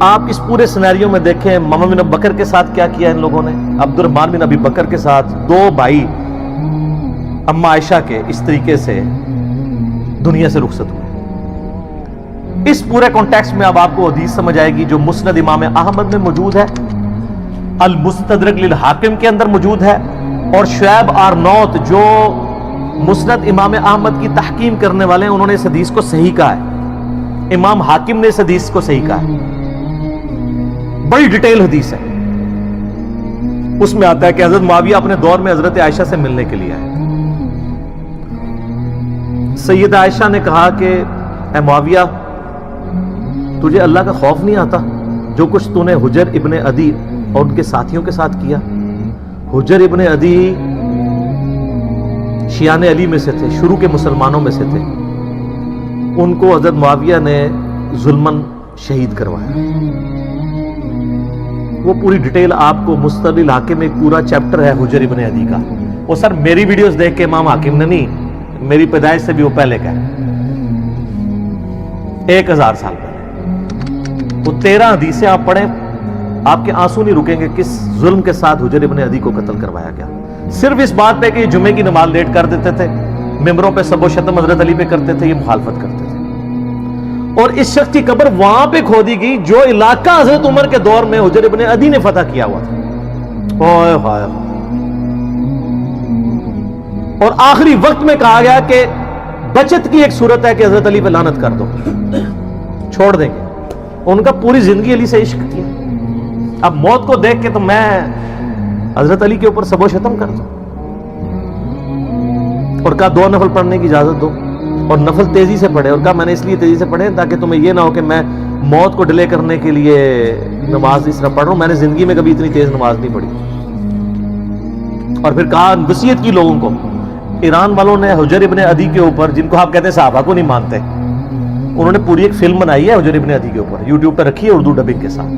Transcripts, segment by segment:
آپ اس پورے سینیریو میں دیکھیں محمد بن بکر کے ساتھ کیا کیا ان لوگوں نے. عبد الرحمن بن ابی بکر کے ساتھ 2 بھائی اما عائشہ کے اس طریقے سے دنیا سے رخصت ہوئے. اس پورے کانٹیکسٹ میں اب آپ کو حدیث سمجھ آئے گی جو مسند امام احمد میں موجود ہے, المستدرک للحاکم کے اندر موجود ہے, اور شعیب آرنوت جو مسند امام احمد کی تحقیم کرنے والے ہیں انہوں نے اس حدیث کو صحیح کہا ہے. امام حاکم نے اس حدیث کو صحیح کہا ہے. بڑی ڈیٹیل حدیث ہے. اس میں آتا ہے کہ حضرت معاویہ اپنے دور میں حضرت عائشہ سے ملنے کے لیے آئے. سیدہ عائشہ نے کہا کہ اے معاویہ, تجھے اللہ کا خوف نہیں آتا جو کچھ تو نے حجر ابن عدی اور ان کے ساتھیوں کے ساتھ کیا. حجر ابن عدی شیعان علی میں سے تھے, شروع کے مسلمانوں میں سے تھے. ان کو حضرت معاویہ نے ظلماً شہید کروایا. وہ پوری ڈیٹیل آپ کو مستدل حاکم میں ایک پورا چیپٹر ہے حجر ابن عدی کا. وہ سر میری ویڈیوز دیکھ کے امام حاکم نے نہیں, میری پیدائش سے بھی وہ پہلے کا ہے, 1000 سال پہلے. وہ 13 حدیثیں آپ پڑھیں, آپ کے آنسو نہیں رکیں گے کس ظلم کے ساتھ حجر ابن عدی کو قتل کروایا گیا. صرف اس بات پہ کہ یہ جمعے کی نماز لیٹ کر دیتے تھے, ممبروں پہ سب و شتم حضرت علی پہ کرتے تھے, یہ مخالفت کرتے تھے. اور اس شخص کی قبر وہاں پہ کھودی گئی جو علاقہ حضرت عمر کے دور میں حجر ابن عدی نے فتح کیا ہوا تھا. اوئے ہائے. اور آخری وقت میں کہا گیا کہ بچت کی ایک صورت ہے کہ حضرت علی پہ لعنت کر دو, چھوڑ دیں گے. ان کا پوری زندگی علی سے عشق کیا. اب موت کو دیکھ کے تو میں حضرت علی کے اوپر سب و شتم کر دوں. اور کہا 2 نفل پڑھنے کی اجازت دو, اور نفل تیزی سے پڑھے. اور کہا میں نے اس لیے تیزی سے پڑھے تاکہ تمہیں یہ نہ ہو کہ میں موت کو ڈیلے کرنے کے لیے نماز اس طرح پڑھ رہا ہوں. میں نے زندگی میں کبھی اتنی تیز نماز نہیں پڑھی. اور پھر کہا وصیت کی لوگوں کو. ایران والوں نے حجر ابن عدی کے اوپر, جن کو آپ کہتے ہیں صحابہ کو نہیں مانتے, انہوں نے پوری ایک فلم بنائی ہے حجر ابن عدی کے اوپر, یوٹیوب پہ رکھی ہے اردو ڈبنگ کے ساتھ.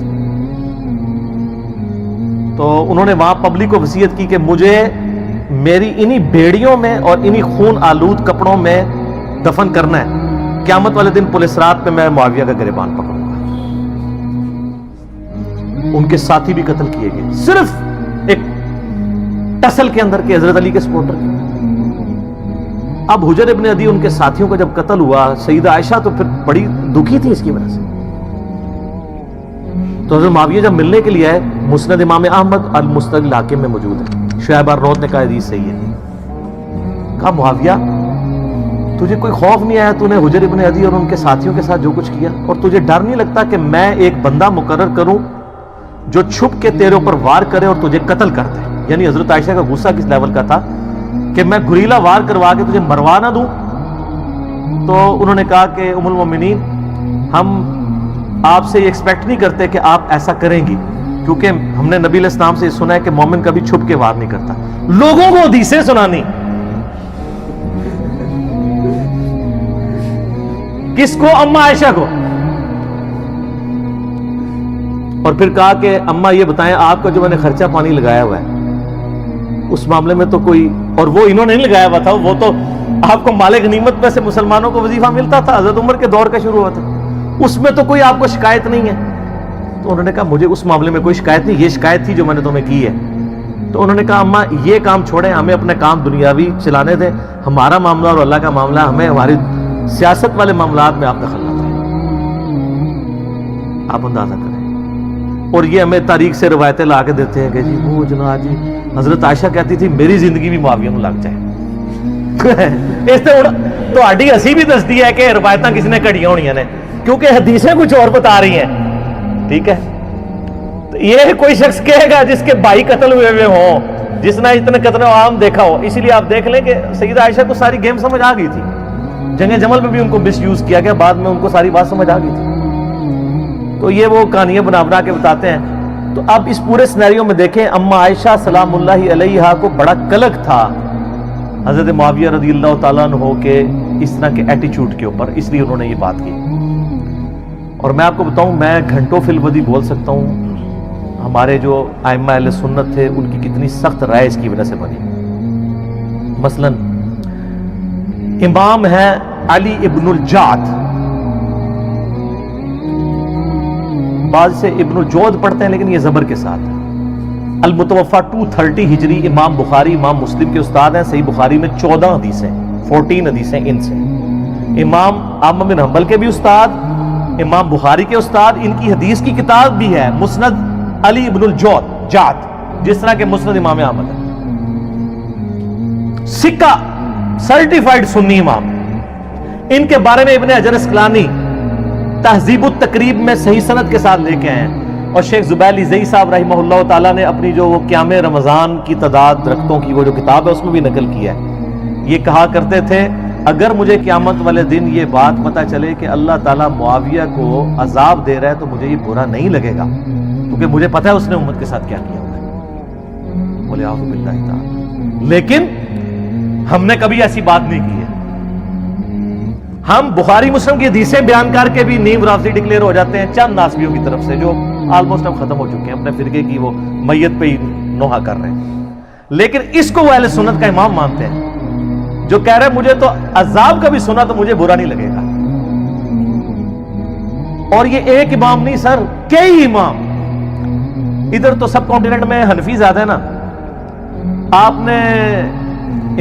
تو انہوں نے وہاں پبلک کو وصیت کی کہ مجھے میری انہی بیڑیوں میں اور انہی خون آلود کپڑوں میں دفن کرنا ہے. قیامت والے دن پولیس رات پہ میں معاویہ کا گریبان پکڑوں گا. ان کے ساتھی بھی قتل کیے گئے صرف ایک ٹسل کے اندر کے حضرت علی کے سپورٹر کے. اب حجر ابن عدی ان کے ساتھیوں کا جب قتل ہوا, سیدہ عائشہ تو پھر بڑی دکھی تھی اس کی وجہ سے. تو حضرت معاویہ جب ملنے کے لیے آئے, مسند امام احمد المستدرک الحاکم میں موجود ہے. شعیب آرنوت نے کہا حدیث صحیح ہے. کہا معاویہ تجھے کوئی خوف نہیں آیا, تو نے حجر ابن عدی اور ان کے ساتھیوں کے ساتھ جو کچھ کیا, اور تجھے ڈر نہیں لگتا کہ میں ایک بندہ مقرر کروں جو چھپ کے تیرے اوپر وار کرے اور تجھے قتل کر دے. یعنی حضرت عائشہ کا غصہ کس لیول کا تھا کہ میں گریلا وار کروا کے تجھے مروا نہ دوں. تو انہوں نے کہا کہ ام المومنین, ہم آپ سے یہ ایکسپیکٹ نہیں کرتے کہ آپ ایسا کریں گی, کیونکہ ہم نے نبی علیہ السلام سے سنا ہے کہ مومن کبھی چھپ کے وار نہیں کرتا. لوگوں کو حدیثیں سنانی. کس کو؟ اما عائشہ کو. اور پھر کہا کہ اما یہ بتائیں آپ کا جو میں نے خرچہ پانی لگایا ہوا ہے اس معاملے میں تو کوئی, اور وہ انہوں نے نہیں لگایا ہوا تھا, وہ تو آپ کو مال غنیمت میں سے مسلمانوں کو وظیفہ ملتا تھا, حضرت عمر کے دور کا شروع ہوا تھا, اس میں تو کوئی آپ کو شکایت نہیں ہے. تو انہوں نے کہا مجھے اس معاملے میں کوئی شکایت نہیں, یہ شکایت تھی جو میں نے تمہیں کی ہے. تو انہوں نے کہا اما یہ کام چھوڑیں, ہمیں اپنے کام دنیاوی چلانے دیں, ہمارا معاملہ اور اللہ کا معاملہ, ہمیں ہماری سیاست والے معاملات میں آپ دخل نہ دیں. آپ اندازہ کریں. اور یہ ہمیں تاریخ سے روایتیں لا کے دیتے ہیں کہ جی وہ جناب جی حضرت عائشہ کہتی تھی میری زندگی بھی معاویہ میں لگ جائے. اس سے تو ہڈی ہسی بھی دستی ہے کہ روایتیں کسی نے کڑیاں ہونی نے, کیونکہ حدیثیں کچھ اور بتا رہی ہیں. ٹھیک ہے, تو یہ کوئی شخص کہے گا جس کے بھائی قتل ہوئے ہوں, جس نے اتنے قتل عام دیکھا ہو. اسی لیے آپ دیکھ لیں کہ سیدہ عائشہ کو ساری گیم سمجھ آ گئی تھی. جنگ جمل میں بھی ان کو مس یوز کیا گیا, بعد میں ان کو ساری بات سمجھ آ گئی تھی. تو یہ وہ کہانیاں بنا بنا کے بتاتے ہیں. تو اب اس پورے سینیریو میں دیکھیں, اما عائشہ سلام اللہ علیہا کو بڑا کلک تھا حضرت معاویہ رضی اللہ تعالیٰ عنہ کے اس طرح کے ایٹیچیوڈ کے اوپر, اس لیے انہوں نے یہ بات کی. اور میں آپ کو بتاؤں, میں گھنٹوں فی الودی بول سکتا ہوں ہمارے جو ائمہ اہل سنت تھے ان کی کتنی سخت رائے اس کی وجہ سے بنی. مثلا امام ہے علی ابن الجعد, بعض سے ابن الجود پڑھتے ہیں لیکن یہ زبر کے ساتھ ہے. المتوفا 230 ہجری امام بخاری امام مسلم کے استاد ہیں. صحیح بخاری میں 14 حدیثیں 14 حدیثیں ان سے. امام احمد بن حنبل کے بھی استاد, امام بخاری کے استاد. ان کی حدیث کی کتاب بھی ہے مسند علی ابن الجود جات, جس طرح کے مسند امام احمد ہے. سکہ سرٹیفائیڈ سنی امام. ان کے بارے میں ابن حجر اسقلانی تہذیب التقریب میں صحیح سند کے ساتھ لے کے آئے ہیں. اور شیخ زبیلی زئی صاحب رحمہ اللہ تعالیٰ نے اپنی جو وہ قیام رمضان کی تعداد درختوں کی وہ جو کتاب ہے اس میں بھی نقل کیا ہے. یہ کہا کرتے تھے اگر مجھے قیامت والے دن یہ بات پتہ چلے کہ اللہ تعالیٰ معاویہ کو عذاب دے رہا ہے تو مجھے یہ برا نہیں لگے گا, کیونکہ مجھے پتہ ہے اس نے امت کے ساتھ کیا کیا ہوگا. بولے اعوذ باللہ تعالی. لیکن ہم نے کبھی ایسی بات نہیں کی ہے. ہم بخاری مسلم کی حدیثیں بیان کر کے بھی نیم رافضی ڈکلیئر ہو جاتے ہیں چند ناسبیوں کی طرف سے, جو آلموسٹ اب ختم ہو چکے ہیں, اپنے فرقے کی وہ میت پہ ہی نوحہ کر رہے ہیں. لیکن اس کو وہ اہل سنت کا امام مانتے ہیں, جو کہہ رہے ہیں مجھے تو عذاب کا بھی سنا تو مجھے برا نہیں لگے گا. اور یہ ایک امام نہیں سر, کئی امام. ادھر تو سب کانٹیننٹ میں حنفی زیادہ ہے نا. آپ نے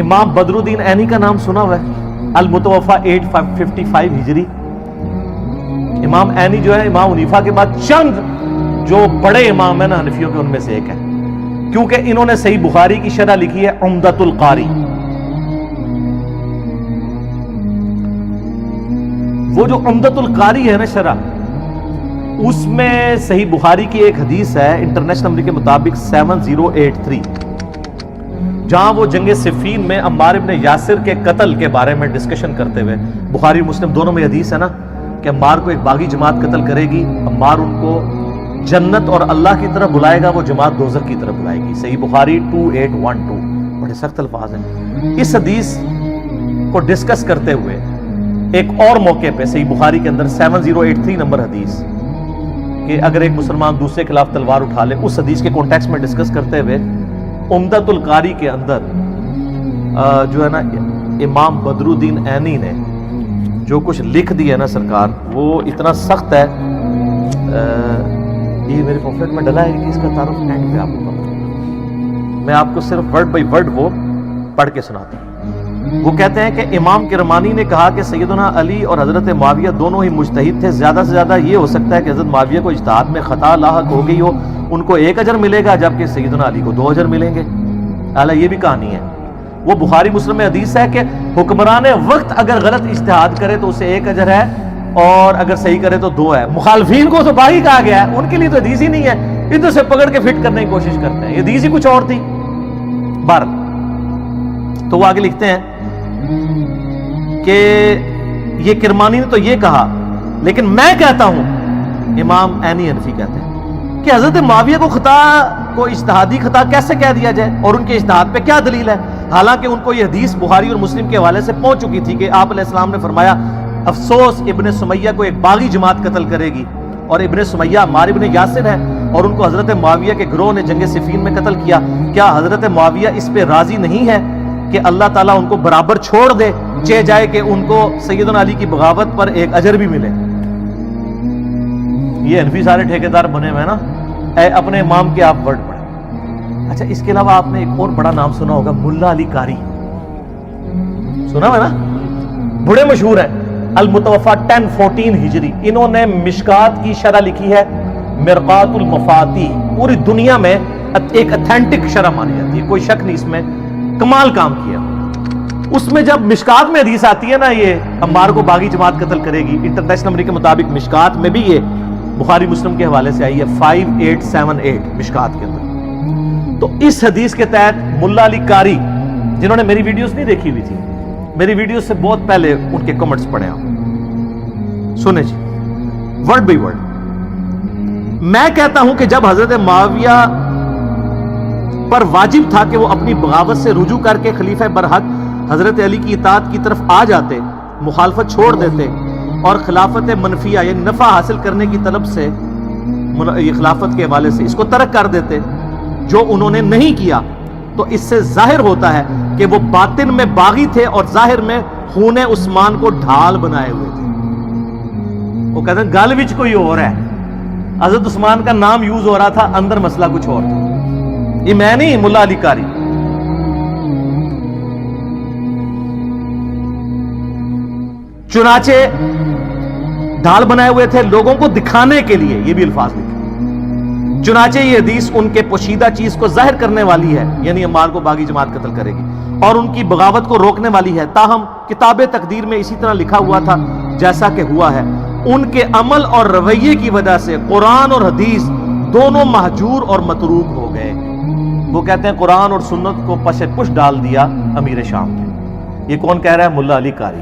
امام بدر الدین عینی کا نام سنا ہوا ہے, المتوفا 855 ہجری. امام عینی جو ہے امام حنیفہ کے بعد چند جو بڑے امام ہیں نا حنفیوں کے ان میں سے ایک ہے, کیونکہ انہوں نے صحیح بخاری کی شرح لکھی ہے عمدۃ القاری. وہ جو عمدۃ القاری ہے نا شرح, اس میں صحیح بخاری کی ایک حدیث ہے انٹرنیشنل نمبر کے مطابق 7083, جہاں وہ جنگ صفین میں عمار ابن یاسر کے قتل کے بارے میں ڈسکشن کرتے ہوئے, بخاری مسلم دونوں میں حدیث ہے نا کہ عمار کو ایک باغی جماعت قتل کرے گی, عمار ان کو جنت اور اللہ کی طرف بلائے گا, وہ جماعت دوزخ کی طرف بلائے گی. صحیح بخاری 2812, بڑے سخت الفاظ ہیں. اس حدیث کو ڈسکس کرتے ہوئے ایک اور موقع پہ صحیح بخاری کے اندر 7083 نمبر حدیث کہ اگر ایک مسلمان دوسرے کے خلاف تلوار اٹھا لے, اس حدیث کے کانٹیکسٹ میں ڈسکس کرتے ہوئے عمدۃ القاری کے اندر جو ہے نا امام بدر الدین عینی نے جو کچھ لکھ دیا ہے نا سرکار, وہ اتنا سخت ہے. یہ میرے پمفلٹ میں ڈلا ہے کہ اس کا تعارف اینڈ پہ آپ کو کروں. میں آپ کو صرف ورڈ بائی ورڈ وہ پڑھ کے سناتا ہوں. وہ کہتے ہیں کہ امام کرمانی نے کہا کہ سیدنا علی اور حضرت معاویہ دونوں ہی مجتہد تھے. زیادہ سے زیادہ یہ ہو سکتا ہے کہ حضرت معاویہ کو اجتہاد میں خطا لاحق ہو گئی ہو, ان کو 1 اجر ملے گا جبکہ سیدنا علی کو 2 اجر ملیں گے. اعلیٰ یہ بھی کہانی ہے. وہ بخاری مسلم میں حدیث ہے کہ حکمران وقت اگر غلط اجتہاد کرے تو اسے 1 اجر ہے اور اگر صحیح کرے تو 2 ہے. مخالفین کو تو باغی کہا گیا ہے, ان کے لیے تو حدیث ہی نہیں ہے, ادھر سے پکڑ کے فٹ کرنے کی کوشش کرتے ہیں. یہ حدیث ہی کچھ اور تھی. تو وہ آگے لکھتے ہیں کہ یہ کرمانی نے تو یہ کہا, لیکن میں کہتا ہوں, امام عینی حنفی کہتے ہیں کہ حضرت معاویہ کو خطا کو اجتہادی خطا کیسے کہہ دیا جائے, اور ان کے اجتہاد پہ کیا دلیل ہے, حالانکہ ان کو یہ حدیث بخاری اور مسلم کے حوالے سے پہنچ چکی تھی کہ آپ علیہ السلام نے فرمایا افسوس ابن سمیہ کو ایک باغی جماعت قتل کرے گی, اور ابن سمیہ عمار ابن یاسر ہے, اور ان کو حضرت معاویہ کے گروہ نے جنگ صفین میں قتل کیا. کیا حضرت معاویہ اس پہ راضی نہیں ہے کہ اللہ تعالیٰ ان کو برابر چھوڑ دے, چہ جائے کہ ان کو سیدنا علی کی بغاوت پر 1 اجر بھی ملے. یہ حنفی سارے ٹھیکیدار بنے ہوئے ہیں نا. اے اپنے امام کے آپ ورڈ پڑھیں. اچھا, اس کے علاوہ آپ نے ایک اور بڑا نام سنا ہوگا, ملا علی قاری. سنا ہوا نا, بڑے مشہور ہیں. المتوفا 1014 ہجری. انہوں نے مشکات کی شرح لکھی ہے مرقات المفاتیح. پوری دنیا میں ایک اتھینٹک شرح مانی جاتی ہے, کوئی شک نہیں اس میں, کمال کام کیا. اس میں جب مشکات میں حدیث آتی ہے نا یہ عمار کو باغی جماعت قتل کرے گی, انٹرنیشنل نمبر کے مطابق مشکات میں بھی یہ بخاری مسلم کے حوالے سے آئی ہے 5878 مشکات کے اندر. تو اس حدیث کے تحت ملا علی قاری, جنہوں نے میری ویڈیوز نہیں دیکھی ہوئی تھی, میری ویڈیوز سے بہت پہلے ان کے کمنٹس پڑھے آپ, سنیں جی ورڈ بائی ورڈ. میں کہتا ہوں کہ جب حضرت معاویہ پر واجب تھا کہ وہ اپنی بغاوت سے رجوع کر کے خلیفہ برحق حضرت علی کی اطاعت کی طرف آ جاتے, مخالفت چھوڑ دیتے اور خلافت منفیہ یعنی نفع حاصل کرنے کی طلب سے خلافت کے حوالے سے اس کو ترک کر دیتے, جو انہوں نے نہیں کیا, تو اس سے ظاہر ہوتا ہے کہ وہ باطن میں باغی تھے اور ظاہر میں خون عثمان کو ڈھال بنائے ہوئے تھے. وہ کہتے ہیں گل وچ کوئی اور ہے, حضرت عثمان کا نام یوز ہو رہا تھا، اندر مسئلہ کچھ اور تھا. یہ میں نہیں، ملا علی قاری. چنانچہ ڈھال بنائے ہوئے تھے لوگوں کو دکھانے کے لیے، یہ بھی الفاظ لکھے. چنانچہ یہ حدیث ان کے پوشیدہ چیز کو ظاہر کرنے والی ہے، یعنی عمار کو باغی جماعت قتل کرے گی، اور ان کی بغاوت کو روکنے والی ہے. تاہم کتاب تقدیر میں اسی طرح لکھا ہوا تھا جیسا کہ ہوا ہے. ان کے عمل اور رویے کی وجہ سے قرآن اور حدیث دونوں مہجور اور متروک ہو گئے. وہ کہتے ہیں قرآن اور سنت کو پس ڈال دیا امیر شام نے. یہ کون کہہ رہا ہے؟ ملا علی قاری.